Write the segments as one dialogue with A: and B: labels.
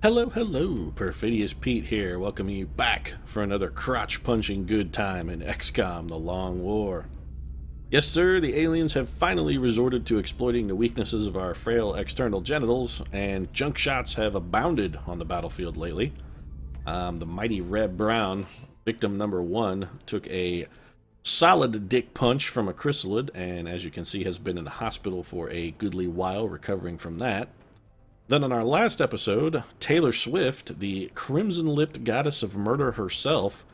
A: Hello, hello, Perfidious Pete here, welcoming you back for another crotch-punching good time in XCOM, The Long War. Yes sir, the aliens have finally resorted to exploiting the weaknesses of our frail external genitals, and junk shots have abounded on the battlefield lately. The mighty Red Brown, victim number 1, took a solid dick punch from a chrysalid, and as you can see has been in the hospital for a goodly while recovering from that. Then on our last episode, Taylor Swift, the crimson-lipped goddess of murder herself,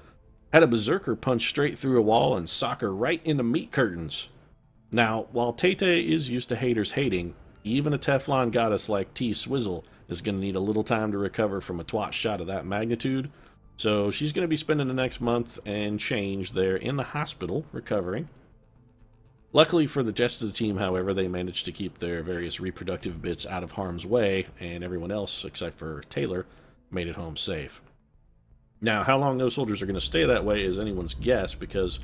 A: had a berserker punch straight through a wall and sock her right into meat curtains. Now, while Tay-Tay is used to haters hating, even a Teflon goddess like T-Swizzle is going to need a little time to recover from a twat shot of that magnitude, so she's going to be spending the next month and change there in the hospital recovering. Luckily for the rest of the team, however, they managed to keep their various reproductive bits out of harm's way, and everyone else, except for Taylor, made it home safe. Now, how long those soldiers are going to stay that way is anyone's guess, because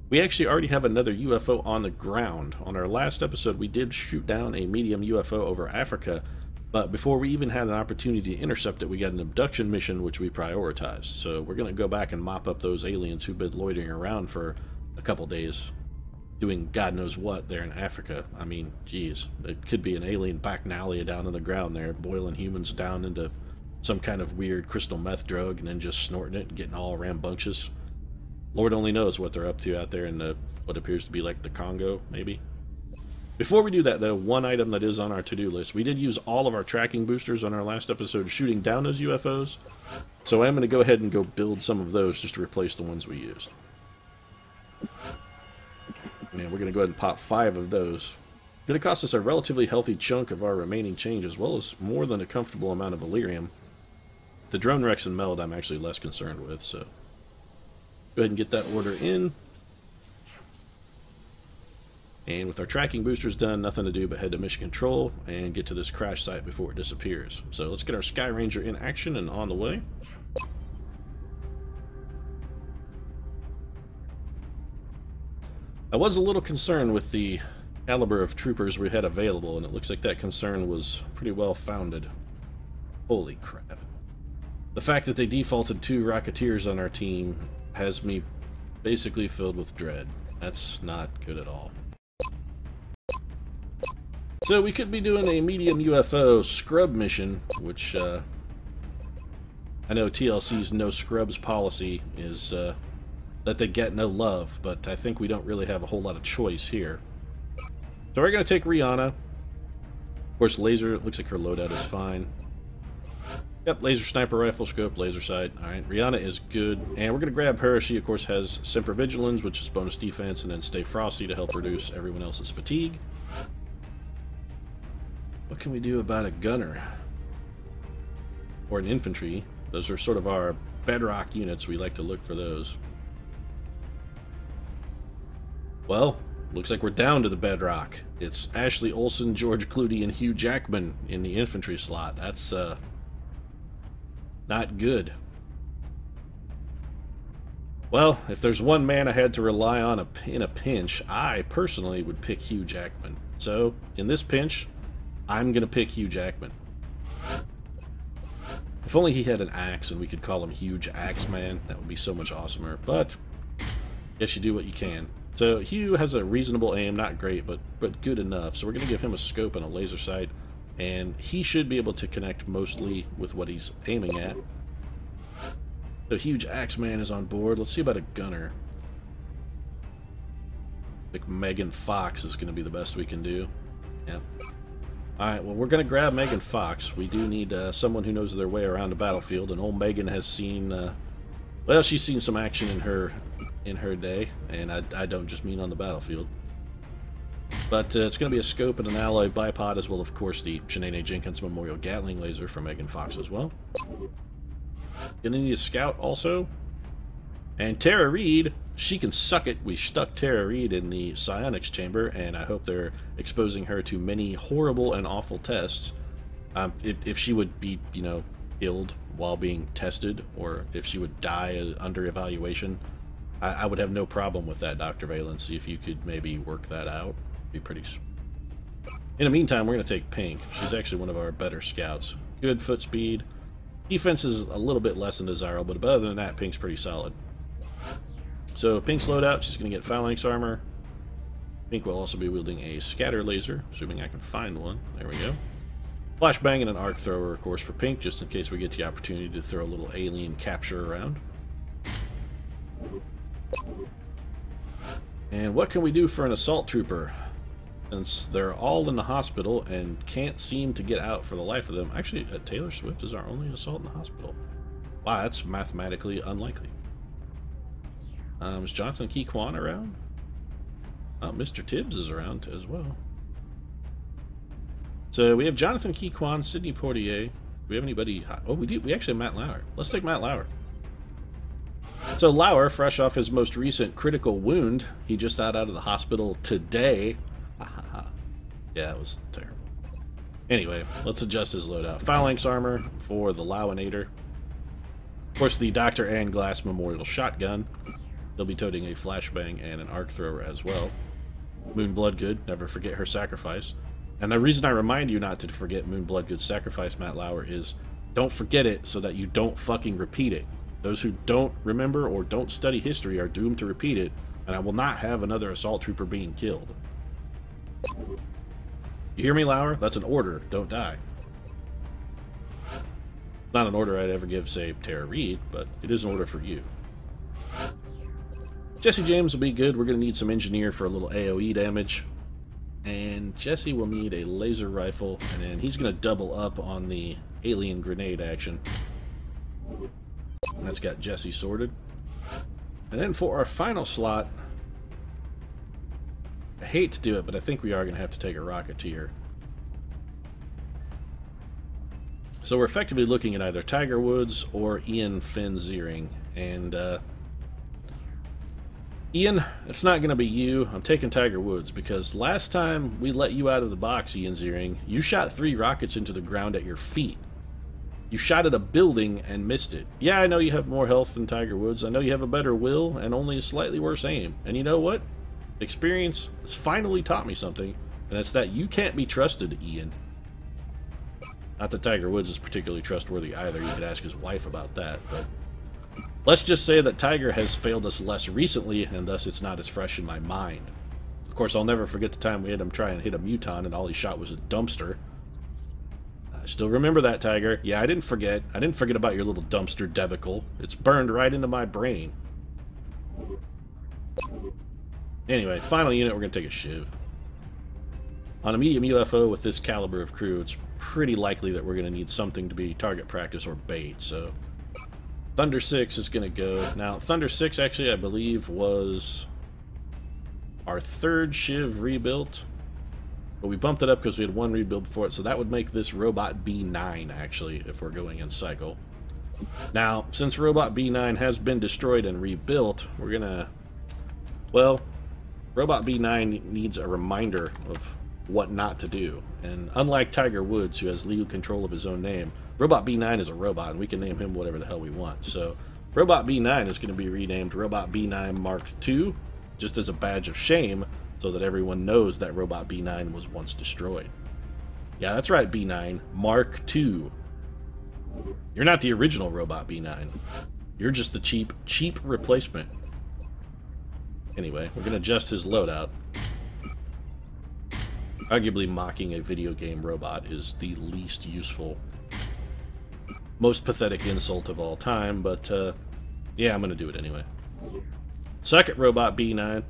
A: we actually already have another UFO on the ground. On our last episode, we did shoot down a medium UFO over Africa, but before we even had an opportunity to intercept it, we got an abduction mission which we prioritized. So we're going to go back and mop up those aliens who've been loitering around for a couple days, doing God knows what there in Africa. I mean, geez, it could be an alien bacchanalia down on the ground there, boiling humans down into some kind of weird crystal meth drug and then just snorting it and getting all rambunctious. Lord only knows what they're up to out there in what appears to be like the Congo, maybe. Before we do that, though, one item that is on our to-do list. We did use all of our tracking boosters on our last episode shooting down those UFOs, so I'm going to go ahead and go build some of those just to replace the ones we used. And we're going to go ahead and pop 5 of those. It's going to cost us a relatively healthy chunk of our remaining change, as well as more than a comfortable amount of Valyrium. The drone Rex and Meld I'm actually less concerned with, so go ahead and get that order in. And with our tracking boosters done, nothing to do but head to Mission Control and get to this crash site before it disappears. So let's get our Sky Ranger in action and on the way. I was a little concerned with the caliber of troopers we had available, and it looks like that concern was pretty well founded. Holy crap. The fact that they defaulted 2 Rocketeers on our team has me basically filled with dread. That's not good at all. So we could be doing a medium UFO scrub mission, which I know TLC's no scrubs policy is that they get no love, but I think we don't really have a whole lot of choice here. So we're going to take Rihanna. Of course, laser, it looks like her loadout is fine. Yep, laser sniper rifle, scope, laser sight. Alright, Rihanna is good. And we're going to grab her. She, of course, has Semper Vigilance, which is bonus defense, and then Stay Frosty to help reduce everyone else's fatigue. What can we do about a gunner? Or an infantry. Those are sort of our bedrock units. We like to look for those. Well, looks like we're down to the bedrock. It's Ashley Olsen, George Clooney, and Hugh Jackman in the infantry slot. That's, not good. Well, if there's one man I had to rely on in a pinch, I personally would pick Hugh Jackman. So, in this pinch, I'm gonna pick Hugh Jackman. If only he had an axe and we could call him Huge Axe Man, that would be so much awesomer. But, guess you do what you can. So Hugh has a reasonable aim, not great, but good enough. So we're going to give him a scope and a laser sight, and he should be able to connect mostly with what he's aiming at. So Huge Axeman is on board. Let's see about a gunner. I think Megan Fox is going to be the best we can do. Yeah. Alright, well, we're going to grab Megan Fox. We do need someone who knows their way around the battlefield, and old Megan has seen... well, she's seen some action in her day, and I don't just mean on the battlefield. But it's going to be a scope and an alloy bipod, as well, of course, the Shanae Jenkins Memorial Gatling laser for Megan Fox as well. Gonna need a scout also. And Tara Reid, she can suck it. We stuck Tara Reid in the psionics chamber, and I hope they're exposing her to many horrible and awful tests. If she would be, you know, killed while being tested, or if she would die under evaluation, I would have no problem with that, Dr. Valence. See if you could maybe work that out. Be pretty sweet. In the meantime, we're going to take Pink. She's actually one of our better scouts. Good foot speed, Defense is a little bit less than desirable, but other than that, Pink's pretty solid. So Pink's loadout, she's going to get phalanx armor. Pink will also be wielding a scatter laser, assuming I can find one. There we go. Flashbang and an arc thrower, of course, for Pink, just in case we get the opportunity to throw a little alien capture around. And what can we do for an assault trooper? Since they're all in the hospital and can't seem to get out for the life of them. Actually, Taylor Swift is our only assault in the hospital. Wow, that's mathematically unlikely. Is Jonathan Key Kwan around? Oh, Mr. Tibbs is around as well. So we have Jonathan Key Kwan, Sidney Poitier. Do we have anybody? Oh, we do. We actually have Matt Lauer. Let's take Matt Lauer. So Lauer, fresh off his most recent critical wound, he just got out of the hospital today. Yeah, it was terrible. Anyway, let's adjust his loadout. Phalanx armor for the Lauinator. Of course, the Dr. Ann Glass Memorial Shotgun. He'll be toting a flashbang and an arc thrower as well. Moon Bloodgood, never forget her sacrifice. And the reason I remind you not to forget Moon Bloodgood's sacrifice, Matt Lauer, is don't forget it so that you don't fucking repeat it. Those who don't remember or don't study history are doomed to repeat it, and I will not have another assault trooper being killed. You hear me, Lauer? That's an order. Don't die. Not an order I'd ever give, say, Tara Reid, but it is an order for you. Jesse James will be good. We're going to need some engineer for a little AoE damage. And Jesse will need a laser rifle, and then he's going to double up on the alien grenade action. And that's got Jesse sorted. And then for our final slot, I hate to do it, but I think we are going to have to take a Rocketeer. So we're effectively looking at either Tiger Woods or Ian Finn Ziering. And, Ian, it's not going to be you. I'm taking Tiger Woods, because last time we let you out of the box, Ian Ziering, you shot 3 rockets into the ground at your feet. You shot at a building and missed it. Yeah, I know you have more health than Tiger Woods. I know you have a better will and only a slightly worse aim. And you know what? Experience has finally taught me something, and it's that you can't be trusted, Ian. Not that Tiger Woods is particularly trustworthy either. You could ask his wife about that, but let's just say that Tiger has failed us less recently, and thus it's not as fresh in my mind. Of course, I'll never forget the time we had him try and hit a Muton, and all he shot was a dumpster. I still remember that, Tiger. Yeah, I didn't forget. I didn't forget about your little dumpster debacle. It's burned right into my brain. Anyway, final unit, we're going to take a Shiv. On a medium UFO with this caliber of crew, it's pretty likely that we're going to need something to be target practice or bait, so Thunder 6 is going to go. Now, Thunder 6 actually, I believe, was our 3rd Shiv rebuilt, but we bumped it up because we had 1 rebuild before it, so that would make this Robot B9, actually, if we're going in cycle. Now, since Robot B9 has been destroyed and rebuilt, we're going to, well, Robot B9 needs a reminder of what not to do. And unlike Tiger Woods, who has legal control of his own name, Robot B9 is a robot, and we can name him whatever the hell we want. So Robot B9 is going to be renamed Robot B9 Mark II, just as a badge of shame, so that everyone knows that Robot B9 was once destroyed. Yeah, that's right, B9. Mark II. You're not the original Robot B9. You're just the cheap replacement. Anyway, we're going to adjust his loadout. Arguably, mocking a video game robot is the least useful, most pathetic insult of all time, but, yeah, I'm going to do it anyway. Second Robot B9.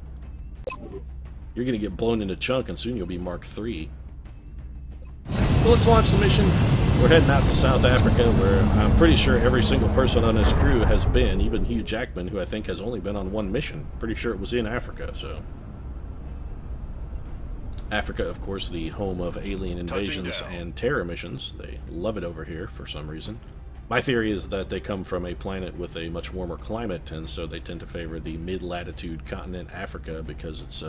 A: You're going to get blown into chunk, and soon you'll be Mark III. So let's launch the mission. We're heading out to South Africa, where I'm pretty sure every single person on this crew has been, even Hugh Jackman, who I think has only been on 1 mission. Pretty sure it was in Africa, so. Africa, of course, the home of alien invasions and terror missions. They love it over here for some reason. My theory is that they come from a planet with a much warmer climate, and so they tend to favor the mid-latitude continent Africa because it's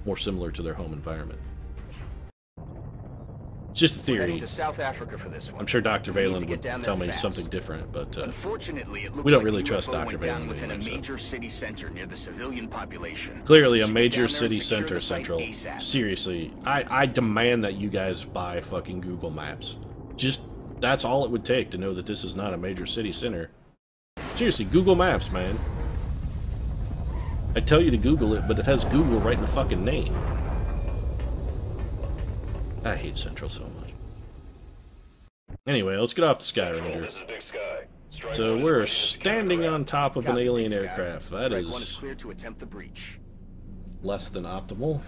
A: more similar to their home environment. It's just a theory.
B: To South Africa for this one.
A: I'm sure Dr. Valen would tell me something different, but unfortunately, we don't really trust Dr. Valen.
B: Within a major city center near the civilian population.
A: Clearly, a major city center central. Seriously, I demand that you guys buy fucking Google Maps. Just That's all it would take to know that this is not a major city center. Seriously, Google Maps, man. I tell you to Google it, but it has Google right in the fucking name. I hate Central so much. Anyway, let's get off the Sky Ranger. So we're standing on top of an alien aircraft. That is
B: clear to attempt the breach.
A: less than optimal.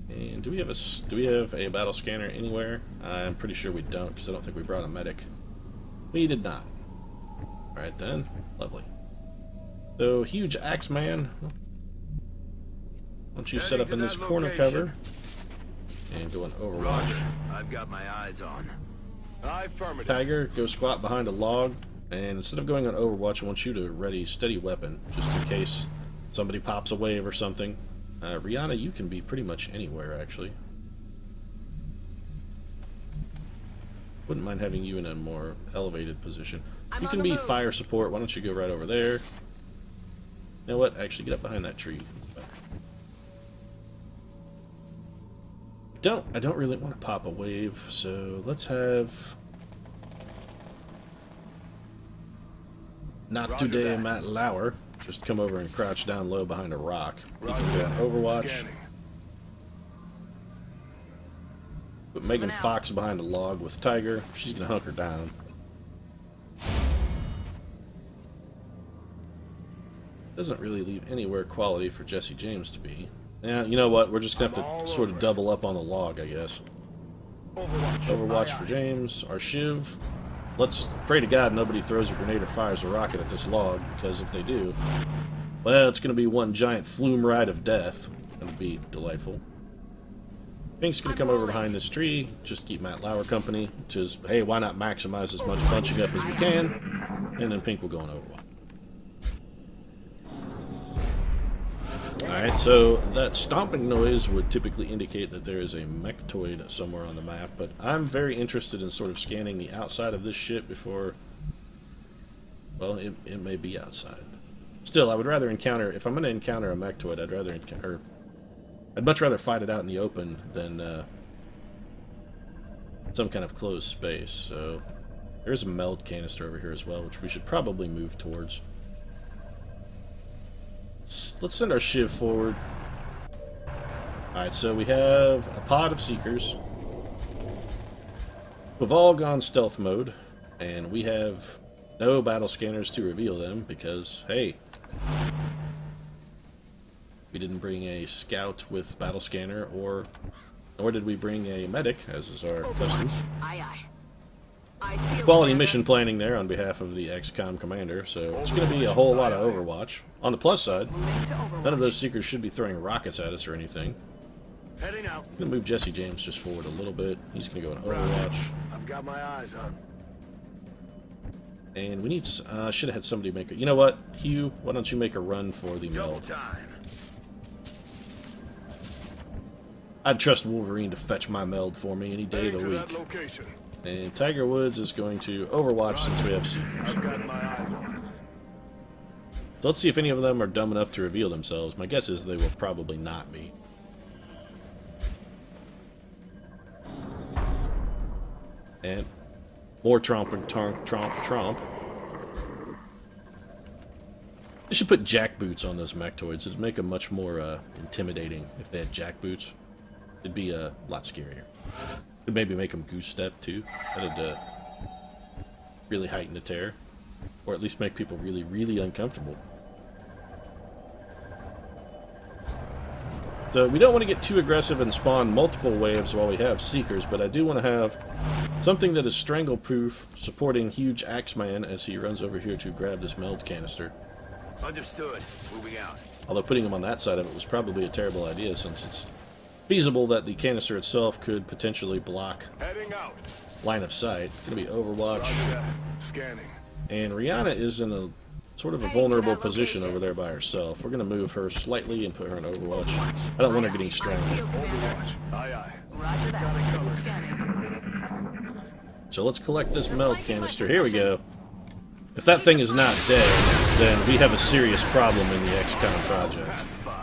A: And do we have a battle scanner anywhere? I'm pretty sure we don't, because I don't think we brought a medic. We did not. Alright then, lovely. So, huge Axeman. Why don't you set up in this corner cover and go on Overwatch.
B: I've got my eyes on.
A: Tiger, go squat behind a log, and instead of going on Overwatch, I want you to ready steady weapon, just in case somebody pops a wave or something. Rihanna, you can be pretty much anywhere, actually. Wouldn't mind having you in a more elevated position. You can be fire support. Why don't you go right over there? You know what? Actually, get up behind that tree. I don't really want to pop a wave, so let's have... Not today, Matt Lauer. Just come over and crouch down low behind a rock. You can go on Overwatch. Put Megan Fox behind a log with Tiger. She's gonna hunker down. Doesn't really leave anywhere quality for Jesse James to be. Yeah, you know what? We're just gonna have to sort of double up on the log, I guess. Overwatch for James. Our Shiv. Let's pray to God nobody throws a grenade or fires a rocket at this log, because if they do, well, it's going to be one giant flume ride of death. That'll be delightful. Pink's going to come over behind this tree, just keep Matt Lauer company, which is, hey, why not maximize as much punching up as we can, and then Pink will go on Overwatch. Alright, so that stomping noise would typically indicate that there is a mechtoid somewhere on the map, but I'm very interested in sort of scanning the outside of this ship before... Well, it may be outside. Still, I would rather encounter... If I'm going to encounter a mechtoid, I'd much rather fight it out in the open than some kind of closed space. So, there's a meld canister over here as well, which we should probably move towards. Let's send our Shiv forward. Alright, so we have a pod of Seekers. We've all gone stealth mode, and we have no battle scanners to reveal them because, hey, we didn't bring a scout with battle scanner, nor did we bring a medic, as is our custom. Quality mission planning there on behalf of the XCOM commander, so it's going to be a whole lot of Overwatch. On the plus side, none of those Seekers should be throwing rockets at us or anything. I'm going to move Jesse James just forward a little bit. He's going to go in Overwatch.
B: I've got my eyes on.
A: And we need... should have had somebody make a... You know what, Hugh? Why don't you make a run for the meld? I'd trust Wolverine to fetch my meld for me any day of the week. And Tiger Woods is going to Overwatch since we have Seekers.
B: I've got my eyes on.
A: So let's see if any of them are dumb enough to reveal themselves. My guess is they will probably not be. And more tromping, tromp. They should put jack boots on those mechtoids. It'd make them much more intimidating if they had jack boots. It'd be a lot scarier. Could maybe make them goose step too. That'd really heighten the terror, or at least make people really, really uncomfortable. So we don't want to get too aggressive and spawn multiple waves while we have Seekers, but I do want to have something that is strangle-proof, supporting huge Axeman as he runs over here to grab this meld canister.
B: Understood. Moving out.
A: Although putting him on that side of it was probably a terrible idea, since it's feasible that the canister itself could potentially block line of sight. It's going to be Overwatch.
B: Scanning.
A: And Rihanna is in a sort of a vulnerable position over there by herself. We're going to move her slightly and put her in Overwatch. I don't want her getting strangled.
B: Aye.
A: So let's collect this meld canister. Here we go. If that thing is not dead, then we have a serious problem in the XCOM project.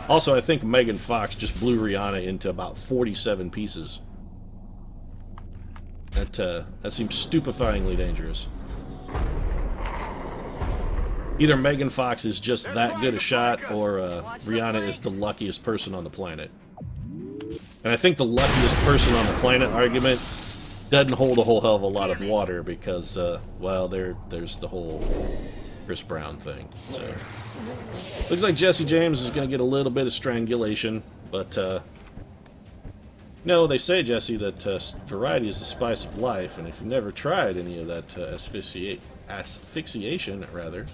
A: Also, I think Megan Fox just blew Rihanna into about 47 pieces. That seems stupefyingly dangerous. Either Megan Fox is just that good a shot, or Rihanna is the luckiest person on the planet. And I think the luckiest person on the planet argument doesn't hold a whole hell of a lot of water because, well, there's the whole Chris Brown thing. So, looks like Jesse James is going to get a little bit of strangulation, but, no, they say, Jesse, that variety is the spice of life, and if you've never tried any of that asphyxiation, rather,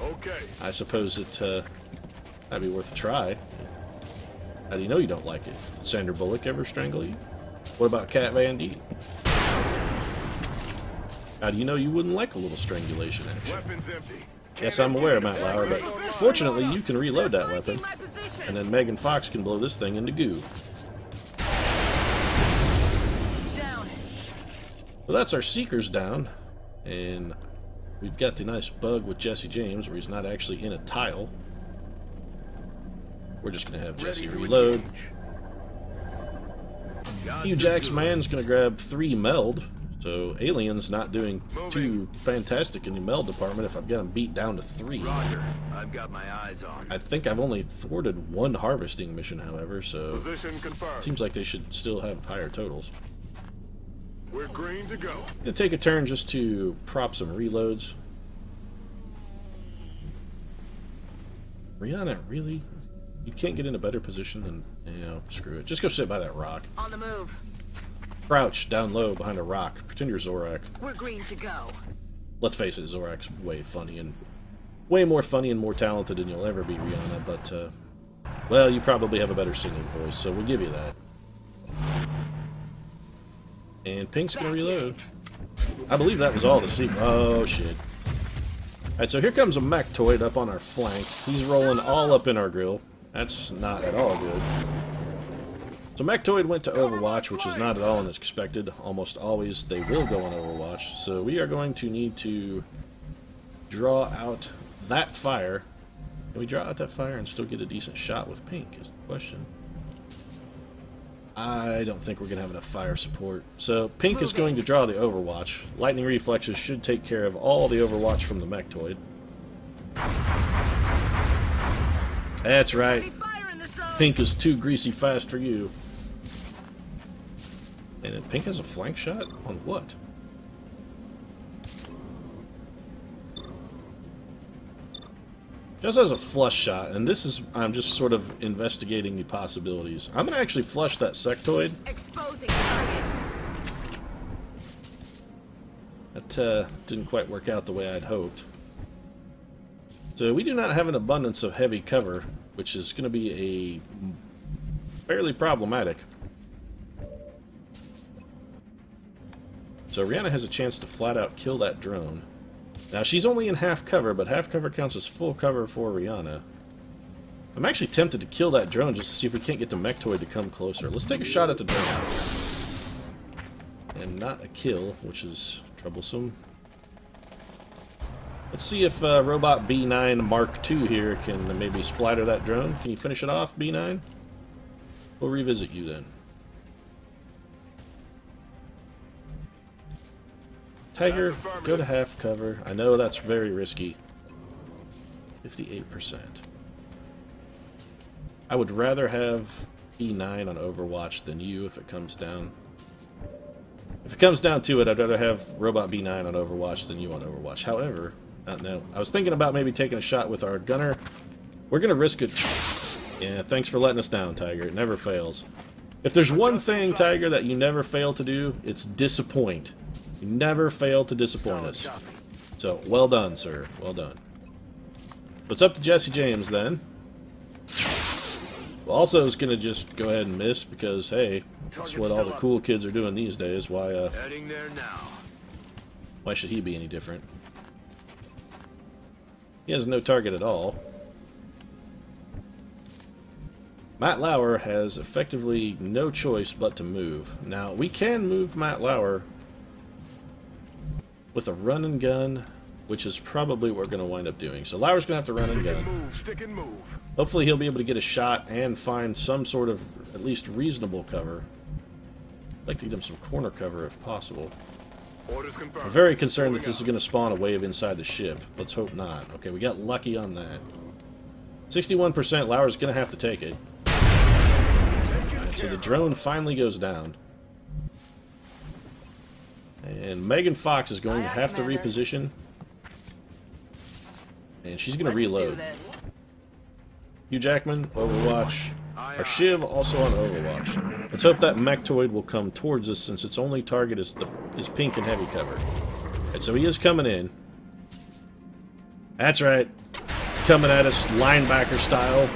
B: Okay.
A: I suppose that'd be worth a try. How do you know you don't like it? Did Sandra Bullock ever strangle you? What about Kat Van D? How do you know you wouldn't like a little strangulation action?
B: Weapons empty.
A: Yes, I'm aware, Matt Lauer, but fortunately you can reload that weapon, and then Megan Fox can blow this thing into goo. So that's our Seekers down, and we've got the nice bug with Jesse James where he's not actually in a tile. We're just going to have Jesse reload. Hugh Jack's man's going to grab 3 meld, so Alien's not doing too fantastic in the meld department if I've got him beat down to 3.
B: Roger. I've got my eyes on.
A: I think I've only thwarted 1 harvesting mission, however, so
B: Position confirmed.
A: it seems like they should still have higher totals.
B: We're green to go.
A: I'm going to take a turn just to prop some reloads. Rihanna, really? You can't get in a better position than, you know, screw it. Just go sit by that rock.
C: On the move.
A: Crouch down low behind a rock. Pretend you're Zorak.
C: We're green to go.
A: Let's face it, Zorak's way funny and way more funny and more talented than you'll ever be, Rihanna, but, well, you probably have a better singing voice, so we'll give you that. And Pink's gonna reload. I believe that was all the sequel. Oh, shit. Alright, so here comes a Mechtoid up on our flank. He's rolling all up in our grill. That's not at all good. So Mechtoid went to Overwatch, which is not at all unexpected. Almost always they will go on Overwatch. So we are going to need to draw out that fire. Can we draw out that fire and still get a decent shot with Pink is the question. I don't think we're going to have enough fire support. So Pink is going to draw the Overwatch. Lightning Reflexes should take care of all the Overwatch from the Mechtoid. That's right. Pink is too greasy fast for you. And then Pink has a flank shot? On what? Just has a flush shot, and this is, I'm just sort of investigating the possibilities. I'm going to actually flush that sectoid.
C: Exposing target.
A: That didn't quite work out the way I'd hoped. So we do not have an abundance of heavy cover, which is going to be a fairly problematic. So Rihanna has a chance to flat out kill that drone. Now she's only in half cover, but half cover counts as full cover for Rihanna. I'm actually tempted to kill that drone just to see if we can't get the Mechtoid to come closer. Let's take a shot at the drone. And not a kill, which is troublesome. Let's see if Robot B9 Mark II here can maybe splatter that drone. Can you finish it off, B9? We'll revisit you then. Tiger, go to half cover. I know that's very risky. 58%. I would rather have B9 on Overwatch than you if it comes down. If it comes down to it, I'd rather have Robot B9 on Overwatch than you on Overwatch. However, no, I was thinking about maybe taking a shot with our gunner. We're going to risk it. Yeah, thanks for letting us down, Tiger. It never fails. If there's one thing, Tiger, that you never fail to do, it's disappoint. You never fail to disappoint us. So, well done, sir. Well done. What's up to Jesse James, then? Well, also is going to just go ahead and miss because, hey, that's what all the cool kids are doing these days.
B: Heading there now.
A: Why should he be any different? He has no target at all. Matt Lauer has effectively no choice but to move. Now, we can move Matt Lauer with a run and gun, which is probably what we're going to wind up doing. So Lauer's going to have to run and gun.
B: Stick and move.
A: Hopefully he'll be able to get a shot and find some sort of at least reasonable cover. I'd like to get him some corner cover if possible.
B: Orders confirmed.
A: I'm very concerned that this is going to spawn a wave inside the ship. Let's hope not. Okay, we got lucky on that. 61%, Lauer's going to have to take it. Alright, so the drone finally goes down. And Megan Fox is going to have to reposition. And she's going to reload. Hugh Jackman, Overwatch. Our Shiv also on Overwatch. Let's hope that Mechtoid will come towards us since its only target is pink and heavy cover. Alright, so he is coming in. That's right. Coming at us linebacker style.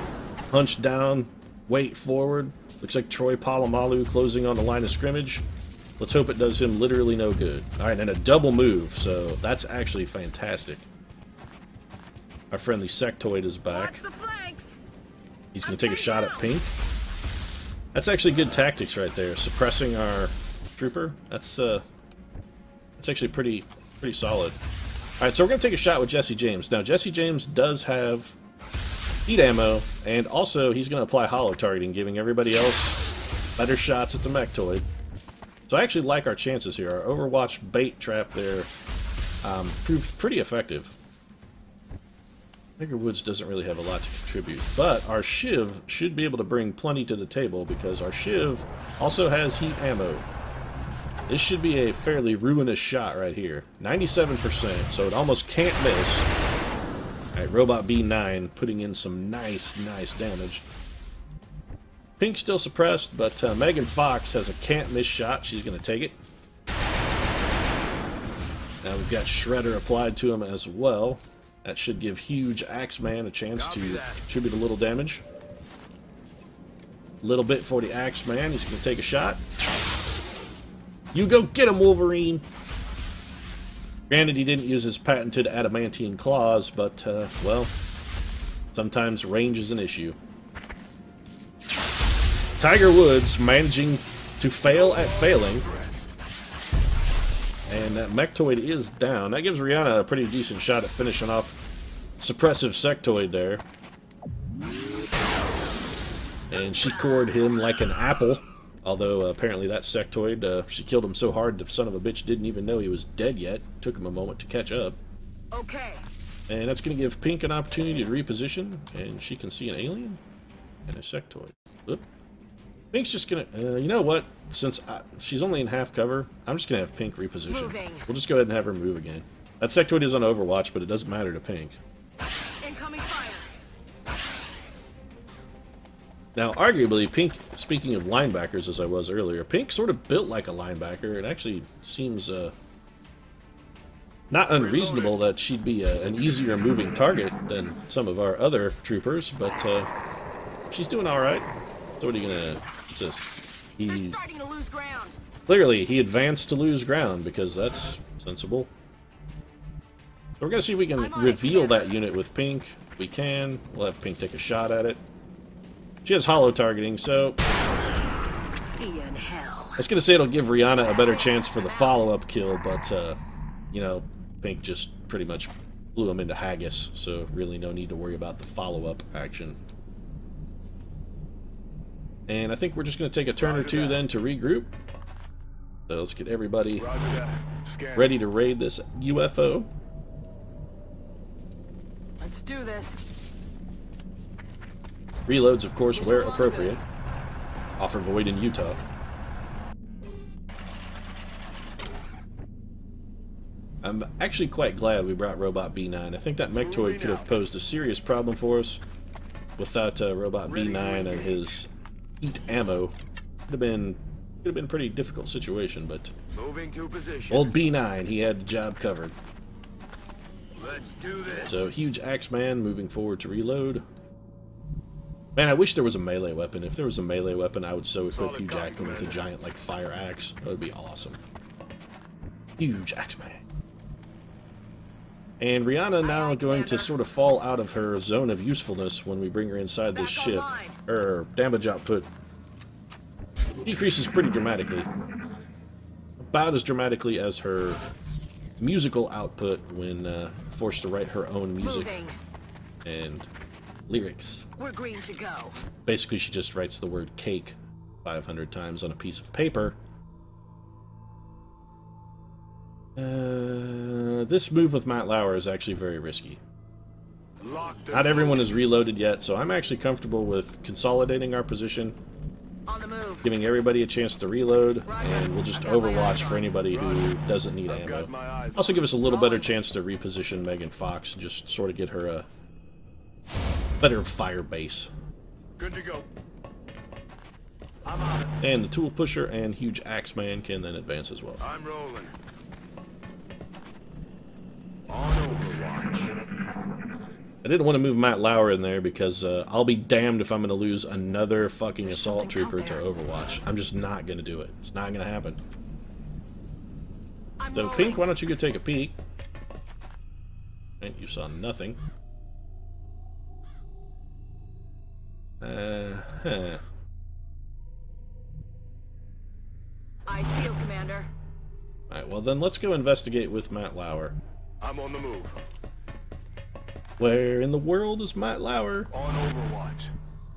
A: Hunch down, weight forward. Looks like Troy Polamalu closing on the line of scrimmage. Let's hope it does him literally no good. Alright, and a double move, so that's actually fantastic. Our friendly Sectoid is back. He's going to take a shot at pink. That's actually good tactics right there. Suppressing our trooper. That's actually pretty solid. Alright, so we're going to take a shot with Jesse James. Now, Jesse James does have heat ammo, and also he's going to apply holo targeting, giving everybody else better shots at the Mechtoid. So I actually like our chances here. Our Overwatch bait trap there proved pretty effective. Tiger Woods doesn't really have a lot to contribute, but our Shiv should be able to bring plenty to the table because our Shiv also has heat ammo. This should be a fairly ruinous shot right here. 97%, so it almost can't miss. Alright, Robot B9 putting in some nice damage. Pink's still suppressed, but Megan Fox has a can't-miss shot. She's going to take it. Now we've got Shredder applied to him as well. That should give Huge Axeman a chance to contribute a little damage. Little bit for the Axeman. He's going to take a shot. You go get him, Wolverine! Granted, he didn't use his patented adamantine claws, but, well, sometimes range is an issue. Tiger Woods managing to fail at failing. And that Mechtoid is down. That gives Rihanna a pretty decent shot at finishing off Suppressive Sectoid there. And she cored him like an apple. Although, apparently that Sectoid, she killed him so hard the son of a bitch didn't even know he was dead yet. Took him a moment to catch up.
C: Okay.
A: And that's going to give Pink an opportunity to reposition. And she can see an alien and a Sectoid. Oop. Pink's just going to... you know what? Since she's only in half cover, I'm just going to have Pink reposition.
C: Moving.
A: We'll just go ahead and have her move again. That Sectoid is on Overwatch, but it doesn't matter to Pink.
C: Incoming fire.
A: Now, arguably, Pink, speaking of linebackers as I was earlier, Pink sort of built like a linebacker. It actually seems not unreasonable that she'd be an easier moving target than some of our other troopers, but she's doing alright. So what are you going to... What's this?
C: They're starting to lose ground.
A: Clearly, he advanced to lose ground, because that's sensible. So we're going to see if we can reveal that unit with Pink. We can. We'll have Pink take a shot at it. She has holo targeting, so...
C: Be in hell.
A: I was going to say it'll give Rihanna a better chance for the follow-up kill, but, you know, Pink just pretty much blew him into haggis, so really no need to worry about the follow-up action. And I think we're just going to take a turn or two then to regroup. So let's get everybody ready to raid this UFO.
C: Let's do this.
A: Reloads, of course, where appropriate. Offer void in Utah. I'm actually quite glad we brought Robot B9. I think that Mechtoid could have posed a serious problem for us without Robot B9 and his heat ammo. Could have been a pretty difficult situation, but
B: Moving to position.
A: old B9, he had the job covered.
B: Let's do this.
A: So, Huge Axeman moving forward to reload. Man, I wish there was a melee weapon. If there was a melee weapon, I would so equip Huge Axeman with a giant, like, fire axe. That would be awesome. Huge Axeman. And Rihanna now going to sort of fall out of her zone of usefulness when we bring her inside this ship. Her damage output decreases pretty dramatically. About as dramatically as her musical output when forced to write her own music and lyrics.
C: We're green to go.
A: Basically, she just writes the word cake 500 times on a piece of paper This move with Matt Lauer is actually very risky.
B: Locked
A: Not everyone is reloaded yet, so I'm actually comfortable with consolidating our position,
C: On the move.
A: giving everybody a chance to reload, and we'll just overwatch for anybody who doesn't need
B: I've got
A: ammo.
B: my eyes
A: Also give us a little better chance to reposition Megan Fox and just sort of get her a better fire base.
B: good to go. I'm on it.
A: And the Tool Pusher and Huge Axeman can then advance as well.
B: I'm rolling. On Overwatch.
A: I didn't want to move Matt Lauer in there because I'll be damned if I'm going to lose another fucking Assault Trooper to Overwatch. I'm just not going to do it. It's not going to happen.
C: I'm
A: So,
C: rolling.
A: Pink, why don't you go take a peek? And you saw nothing. Huh.
C: I feel, Commander.
A: Alright, well then let's go investigate with Matt Lauer.
B: I'm on the move.
A: Where in the world is Matt Lauer?
B: On Overwatch.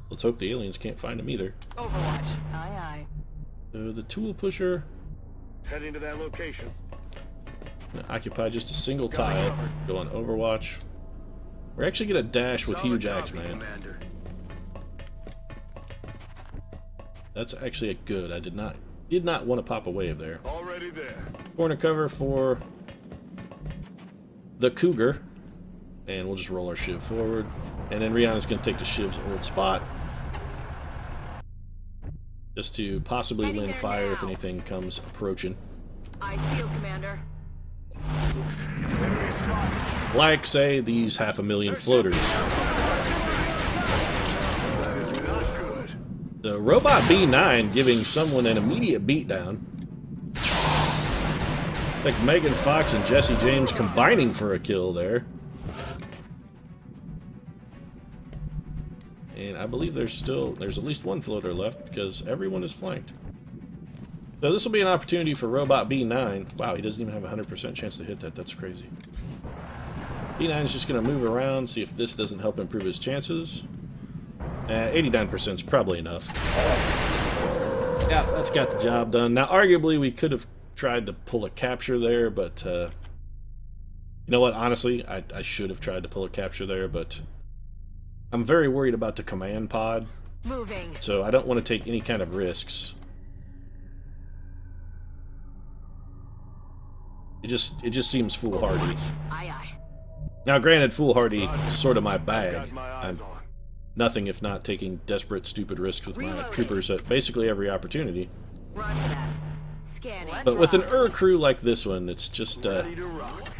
A: Let's hope the aliens can't find him either.
C: Overwatch. Aye, aye.
A: So the Tool Pusher,
B: Heading to that location.
A: gonna occupy just a single tile. Go on Overwatch. We're actually gonna dash with
B: Solid
A: Huge
B: copy,
A: Axeman.
B: Commander.
A: That's actually a good. I did not want to pop a wave there.
B: Already there.
A: Corner cover for the Cougar. And we'll just roll our shiv forward. And then Rihanna's going to take the shiv's old spot. Just to possibly
C: Heading
A: lend
C: there
A: fire if
C: now.
A: anything comes approaching.
C: I feel, Commander.
B: Enemy spotted.
A: Like, say, these 500,000 floaters.
B: That is not good.
A: The Robot B9 giving someone an immediate beatdown. Like Megan Fox and Jesse James combining for a kill there. And I believe there's at least one floater left because everyone is flanked. So this will be an opportunity for Robot B9. Wow, he doesn't even have a 100% chance to hit that. That's crazy. B9 is just going to move around, see if this doesn't help improve his chances. 89% is probably enough. Yeah, that's got the job done. Now, arguably, we could have tried to pull a capture there, but you know what? Honestly, I should have tried to pull a capture there, but I'm very worried about the command pod,
C: Moving.
A: so I don't want to take any kind of risks. It just seems foolhardy.
C: Aye, aye.
A: Now, granted, foolhardy is sort of my
B: Got
A: bag.
B: my eyes
A: I'm
B: on.
A: nothing if not taking desperate, stupid risks with my
C: Reloading.
A: troopers at basically every opportunity.
C: Roger that. Scanning.
A: But with an crew like this one, it's just a
B: Ready to rock.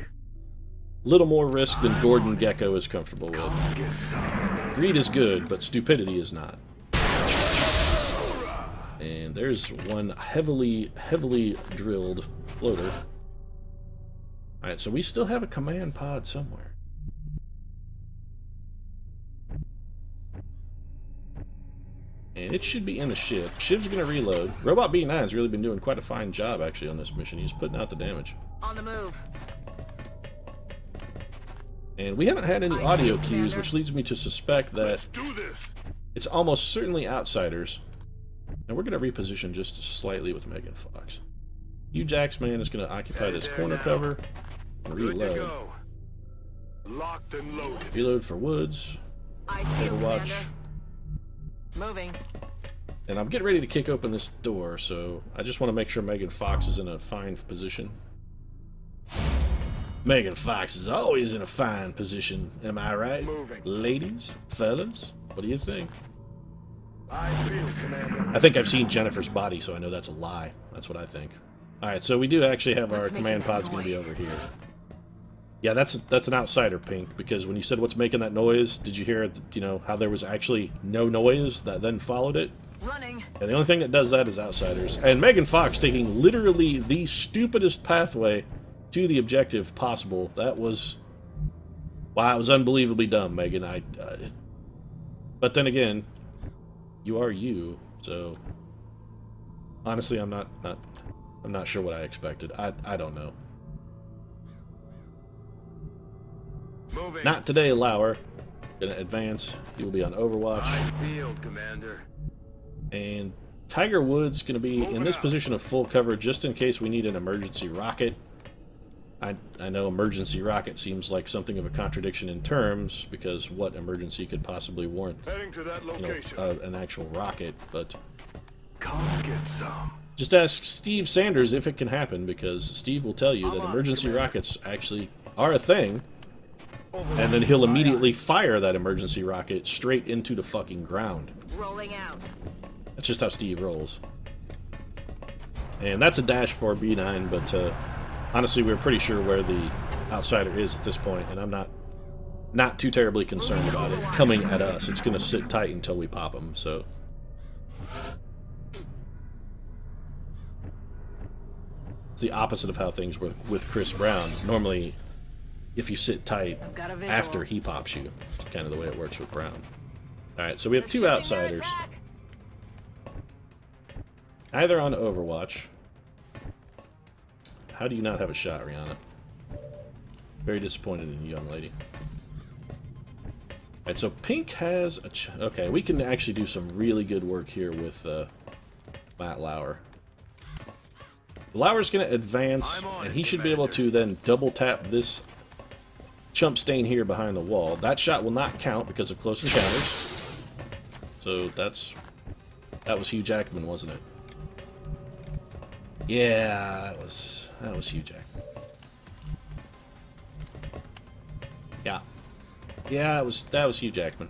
A: little more risk than Gordon Gecko is comfortable with.
B: Get some.
A: Greed is good, but stupidity is not. And there's one heavily drilled floater. Alright, so we still have a command pod somewhere. And it should be in the ship. Shiv's gonna reload. Robot B9's really been doing quite a fine job, actually, on this mission. He's putting out the damage.
C: On the move.
A: And we haven't had any audio cues, which leads me to suspect that
B: Let's do this.
A: it's almost certainly outsiders. And we're going to reposition just slightly with Megan Fox. Huge Axeman is going to occupy this corner cover and
B: Good to
A: reload.
B: go. Locked and loaded.
A: Reload for Woods.
C: I feel,
A: Overwatch.
C: Commander. Moving.
A: And I'm getting ready to kick open this door, so I just want to make sure Megan Fox is in a fine position. Megan Fox is always in a fine position, am I right?
B: Moving.
A: Ladies, fellas, what do you think?
B: I feel, Commander.
A: I think I've seen Jennifer's body, so I know that's a lie. That's what I think. Alright, so we do actually have our
C: What's
A: command
C: making that
A: pod's going to be
C: noise?
A: over here. Yeah, that's an outsider, Pink, because when you said what's making that noise, did you hear, you know, how there was actually no noise that then followed it?
C: Running.
A: And the only thing that does that is outsiders. And Megan Fox taking literally the stupidest pathway to the objective possible. That was... wow, it was unbelievably dumb, Megan. But then again, you are you, so... honestly, I'm not sure what I expected. I don't know.
B: Moving.
A: Not today, Lauer. Gonna advance. He will be on Overwatch.
B: I feel, Commander.
A: And Tiger Woods gonna be in this position of full cover just in case we need an emergency rocket. I know emergency rocket seems like something of a contradiction in terms, because what emergency could possibly warrant,
B: Heading to that
A: you
B: location.
A: know, an actual rocket, but
B: Come get some.
A: just ask Steve Sanders if it can happen, because Steve will tell you that
B: I'm on,
A: emergency
B: Commander.
A: rockets actually are a thing, and then he'll immediately fire that emergency rocket straight into the fucking ground.
C: Rolling out.
A: That's just how Steve rolls. And that's a dash for B9, but honestly, we're pretty sure where the outsider is at this point, and I'm not too terribly concerned about it coming at us. It's going to sit tight until we pop him, so... It's the opposite of how things work with Chris Brown. Normally, if you sit tight
C: I've got a visual.
A: after he pops you, it's kind of the way it works with Brown. Alright, so we have two outsiders. Either on Overwatch. How do you not have a shot, Rihanna? Very disappointed in you, young lady. Alright, so Pink has a... okay, we can actually do some really good work here with Matt Lauer. Lauer's going to advance, and he should be able to then double tap this chump stain here behind the wall. That shot will not count because of close encounters. So that was Hugh Jackman, wasn't it? Yeah, that was Hugh Jackman. Yeah. Yeah, that was Hugh Jackman.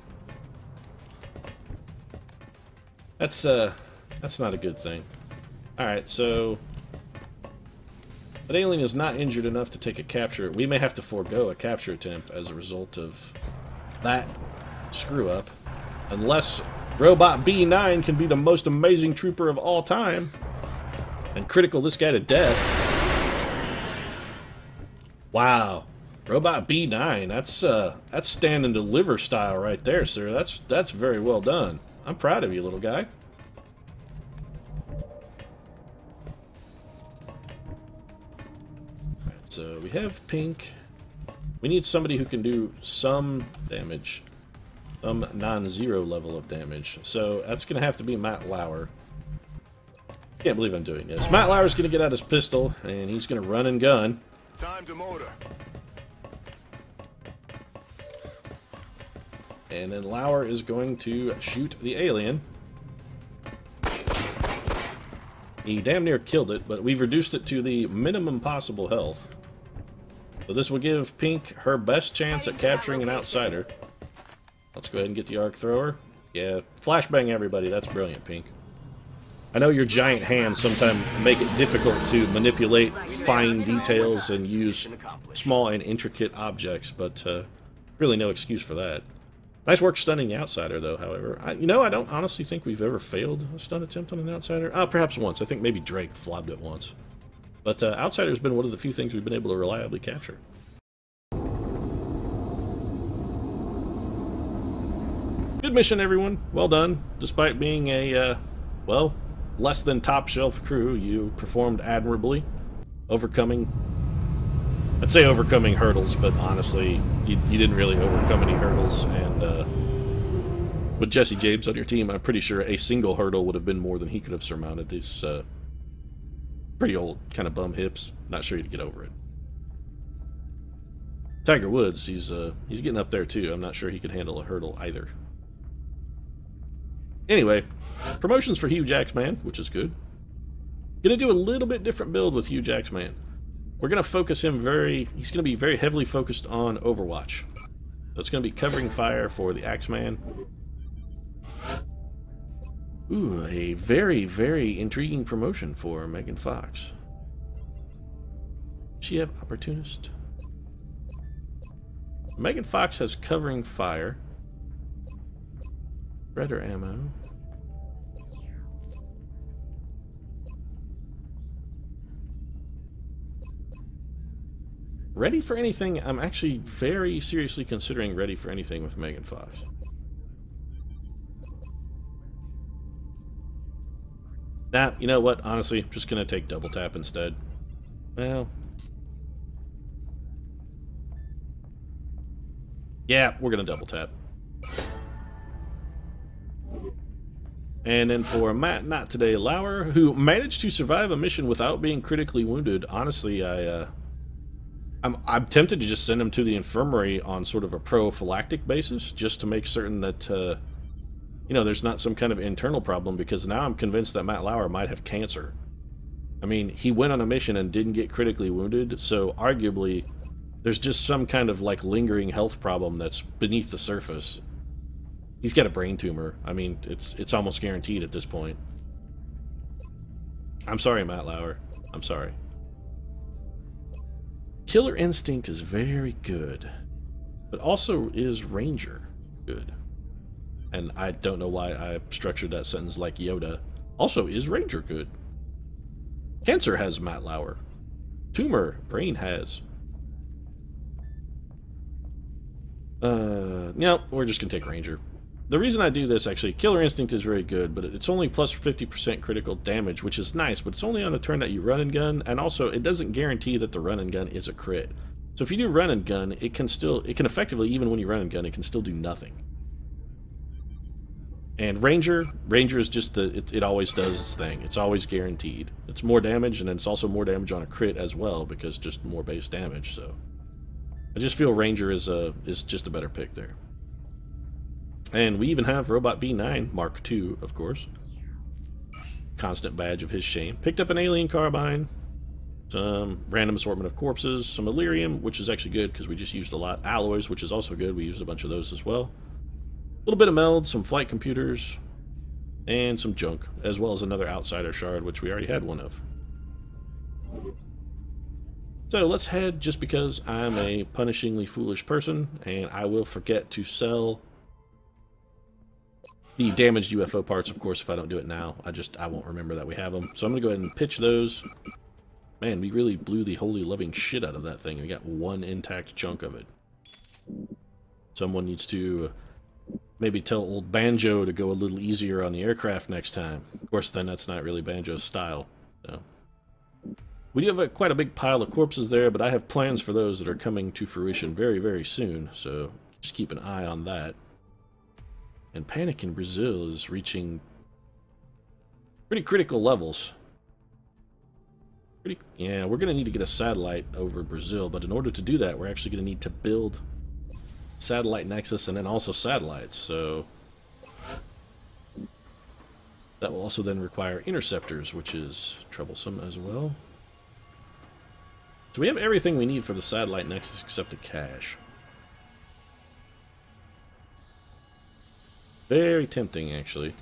A: That's not a good thing. Alright, so that alien is not injured enough to take a capture. We may have to forego a capture attempt as a result of that screw up. Unless Robot B9 can be the most amazing trooper of all time and critical this guy to death. Wow. Robot B9, that's stand and deliver style right there, sir. That's very well done. I'm proud of you, little guy. So we have Pink. We need somebody who can do some damage. Some non-zero level of damage. So that's going to have to be Matt Lauer. Can't believe I'm doing this. Matt Lauer's going to get out his pistol, and he's going to run and gun.
B: Time to motor.
A: And then Lauer is going to shoot the alien. He damn near killed it, but we've reduced it to the minimum possible health. So this will give Pink her best chance at capturing an outsider. Let's go ahead and get the arc thrower. Yeah, flashbang everybody. That's brilliant, Pink. I know your giant hands sometimes make it difficult to manipulate fine details and use small and intricate objects, but really no excuse for that. Nice work stunning the outsider, though, however. I don't honestly think we've ever failed a stun attempt on an outsider. Perhaps once. I think maybe Drake flobbed it once. But outsider's been one of the few things we've been able to reliably capture. Good mission, everyone. Well done. Despite being a, well, less than top-shelf crew, you performed admirably, overcoming... I'd say overcoming hurdles, but honestly, you didn't really overcome any hurdles, and with Jesse James on your team, I'm pretty sure a single hurdle would have been more than he could have surmounted. He's pretty old, kind of bum hips, not sure he'd get over it. Tiger Woods, he's getting up there too. I'm not sure he could handle a hurdle either. Anyway, promotions for Hugh Jackman, which is good. Gonna do a little bit different build with Hugh Jackman. We're going to focus him he's going to be very heavily focused on Overwatch. So it's going to be covering fire for the Axeman. Ooh, a very, very intriguing promotion for Megan Fox. Does she have Opportunist? Megan Fox has covering fire. Redder ammo. Ready for anything? I'm actually very seriously considering ready for anything with Megan Fox. Nah, you know what? Honestly, I'm just gonna take double tap instead. Well, yeah, we're gonna double tap. And then for Matt, not today, Lauer, who managed to survive a mission without being critically wounded. Honestly, I'm tempted to just send him to the infirmary on sort of a prophylactic basis, just to make certain that, you know, there's not some kind of internal problem, because now I'm convinced that Matt Lauer might have cancer. I mean, he went on a mission and didn't get critically wounded, so arguably there's just some kind of, like, lingering health problem that's beneath the surface. He's got a brain tumor. I mean, it's almost guaranteed at this point. I'm sorry, Matt Lauer. I'm sorry. Killer Instinct is very good, but also is Ranger good. And I don't know why I structured that sentence like Yoda. Also, is Ranger good? Cancer has Matt Lauer. Tumor, brain has. No, we're just gonna take Ranger. The reason I do this, actually, Killer Instinct is very good, but it's only plus 50% critical damage, which is nice, but it's only on a turn that you run and gun, and also it doesn't guarantee that the run and gun is a crit. So if you do run and gun, it can effectively, even when you run and gun, it can still do nothing. And Ranger is just it always does its thing. It's always guaranteed. It's more damage, and then it's also more damage on a crit as well, because just more base damage, so. I just feel Ranger is just a better pick there. And we even have Robot B9, Mark II, of course. Constant badge of his shame. Picked up an alien carbine, some random assortment of corpses, some Illyrium, which is actually good because we just used a lot. Alloys, which is also good. We used a bunch of those as well. A little bit of meld, some flight computers, and some junk, as well as another outsider shard, which we already had one of. So let's head, just because I'm a punishingly foolish person, and I will forget to sell the damaged UFO parts, of course, if I don't do it now. I won't remember that we have them. So I'm going to go ahead and pitch those. Man, we really blew the holy loving shit out of that thing. We got one intact chunk of it. Someone needs to maybe tell old Banjo to go a little easier on the aircraft next time. Of course, then that's not really Banjo's style. So. We do have quite a big pile of corpses there, but I have plans for those that are coming to fruition very, very soon. So just keep an eye on that. And panic in Brazil is reaching pretty critical levels. Yeah, we're going to need to get a satellite over Brazil, but in order to do that, we're actually going to need to build satellite nexus and then also satellites. So that will also then require interceptors, which is troublesome as well. So we have everything we need for the satellite nexus except the cache. Very tempting, actually. You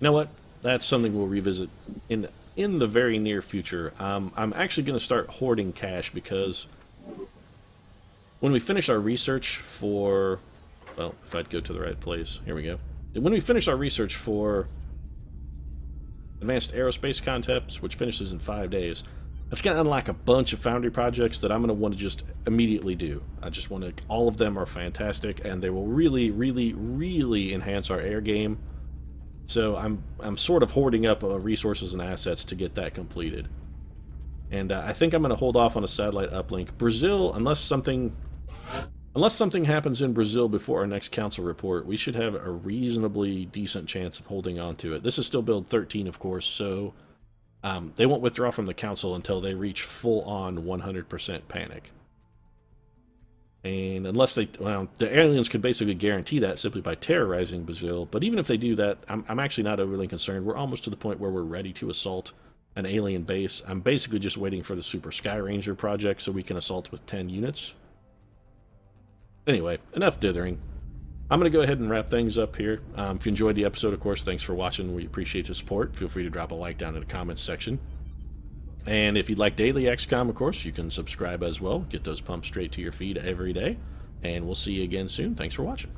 A: know what? That's something we'll revisit in the very near future. I'm actually going to start hoarding cash, because when we finish our research for... Well, if I'd go to the right place. Here we go. When we finish our research for Advanced Aerospace Concepts, which finishes in 5 days... It's going to unlock a bunch of Foundry projects that I'm going to want to just immediately do. I just want to... All of them are fantastic, and they will really, really, really enhance our air game. So I'm sort of hoarding up resources and assets to get that completed. And I think I'm going to hold off on a satellite uplink. Brazil, unless something happens in Brazil before our next council report, we should have a reasonably decent chance of holding on to it. This is still build 13, of course, so... they won't withdraw from the council until they reach full-on 100% panic. And unless they... Well, the aliens could basically guarantee that simply by terrorizing Brazil, but even if they do that, I'm actually not overly concerned. We're almost to the point where we're ready to assault an alien base. I'm basically just waiting for the Super Sky Ranger project so we can assault with 10 units. Anyway, enough dithering. I'm going to go ahead and wrap things up here. If you enjoyed the episode, of course, thanks for watching. We appreciate the support. Feel free to drop a like down in the comments section. And if you'd like daily XCOM, of course, you can subscribe as well. Get those pumped straight to your feed every day. And we'll see you again soon. Thanks for watching.